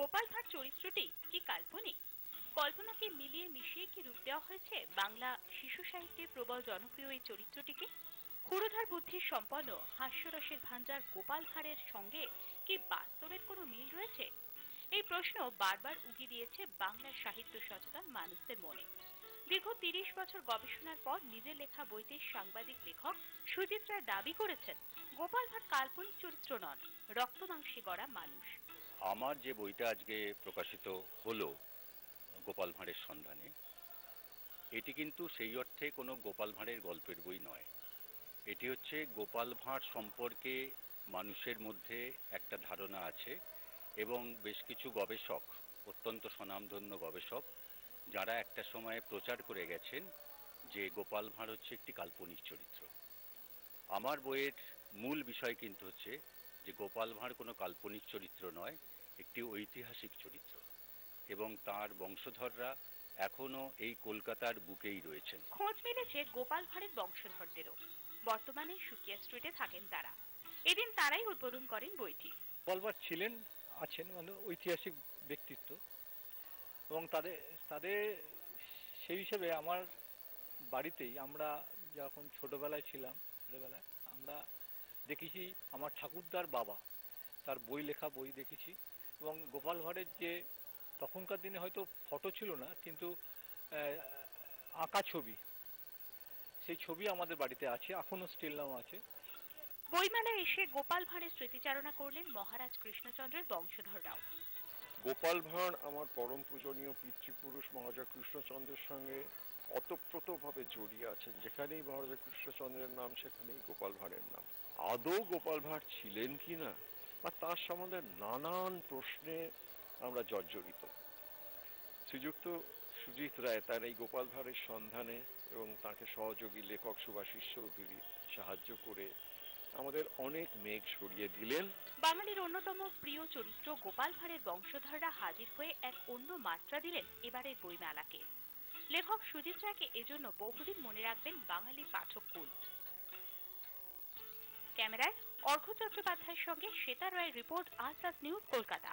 গোপাল ভাঁড় চরিত্রটি কি কাল্পনিক? কল্পনাকে মিলিয়ে মিশিয়ে কি রূপ দেওয়া হয়েছে বাংলা শিশু সাহিত্যে প্রবল জনপ্রিয় এই চরিত্রটিকে? ক্ষুরধার বুদ্ধির সম্পন্ন হাস্যরসের ভাঞ্জার গোপাল ভাঁড়ের সঙ্গে কি বাস্তবের কোনো মিল রয়েছে? এই প্রশ্ন বারবার উকি দিয়েছে বাংলার সাহিত্য সচেতন মানুষদের মনে। দীর্ঘ ৩০ বছর গবেষণার পর নিজের লেখা বইতে সাংবাদিক লেখক সুজিত রায় দাবি করেছেন, গোপাল ভাঁড় কাল্পনিক চরিত্র নন, রক্ত মাংসে গড়া মানুষ। আমার যে বইটা আজকে প্রকাশিত হলো, গোপাল ভাঁড়ের সন্ধানে, এটি কিন্তু সেই অর্থে কোনো গোপাল ভাঁড়ের গল্পের বই নয়। এটি হচ্ছে গোপাল ভাঁড় সম্পর্কে মানুষের মধ্যে একটা ধারণা আছে এবং বেশ কিছু গবেষক, অত্যন্ত স্বনামধন্য গবেষক, যারা একটা সময়ে প্রচার করে গেছেন যে গোপাল ভাঁড় হচ্ছে একটি কাল্পনিক চরিত্র। আমার বইয়ের মূল বিষয় কিন্তু হচ্ছে যে গোপাল ভাঁড় কোনো কাল্পনিক চরিত্র নয়, একটি ঐতিহাসিক চরিত্র, এবং তার বংশধররা এখনো এই কলকাতার বুকেই রয়েছেন। খোঁজ মিলেছে গোপাল ভাঁড়ের বংশধরদেরও। বর্তমানে সুকিয়া স্ট্রিটে থাকেন তারা। এদিন তারাই উদ্বোধন করেন বইটি। গোপাল ভাঁড় আছেন মানে ঐতিহাসিক ব্যক্তিত্ব, এবং তাদের তাদের সেই হিসেবে আমার বাড়িতেই আমরা যখন ছোটবেলায় আমরা দেখেছি আমার ঠাকুরদার বাবা তার লেখা বই দেখেছি। এবং গোপাল ভাঁড়ের যে তখনকার দিনে হয়তো ফটো ছিল না, কিন্তু আঁকা ছবি, সেই ছবি আমাদের বাড়িতে আছে, এখনো স্টিল নাও আছে। বইমেলায় এসে গোপাল ভাঁড়ের স্মৃতিচারণা করলেন মহারাজ কৃষ্ণচন্দ্রের বংশধররাও। গোপাল ভাঁড় আমার পরম পূজনীয় পিতৃপুরুষ মহারাজা কৃষ্ণচন্দ্রের সঙ্গে অতপ্রতভাবে জড়িয়ে আছেন। যেখানেই মহারাজা কৃষ্ণচন্দ্রের নাম সেখানেই গোপাল ভাঁড়ের নাম। আদৌ গোপাল ভাঁড় ছিলেন কিনা বা তার সম্বন্ধে নানান প্রশ্নে আমরা জর্জরিত। শ্রীযুক্ত সুজিত রায় তার এই গোপাল ভাঁড়ের সন্ধানে এবং তাকে সহযোগী লেখক সুভাষিস চৌধুরী সাহায্য করে আমাদের অনেক মেঘ সরিয়ে দিলেন। বাঙালির অন্যতম প্রিয় চরিত্র গোপাল ভাঁড়ের বংশধররা হাজির হয়ে এক অন্য মাত্রা দিলেন এবারের বইমেলাকে। লেখক সুজিত রায়কে এজন্য বহুদিন মনে রাখবেন বাঙালি পাঠককুল। ক্যামেরায় অর্ঘ্য চট্টোপাধ্যায়ের সঙ্গে শ্বেতা রয়ের রিপোর্ট, আজ তাক নিউজ, কলকাতা।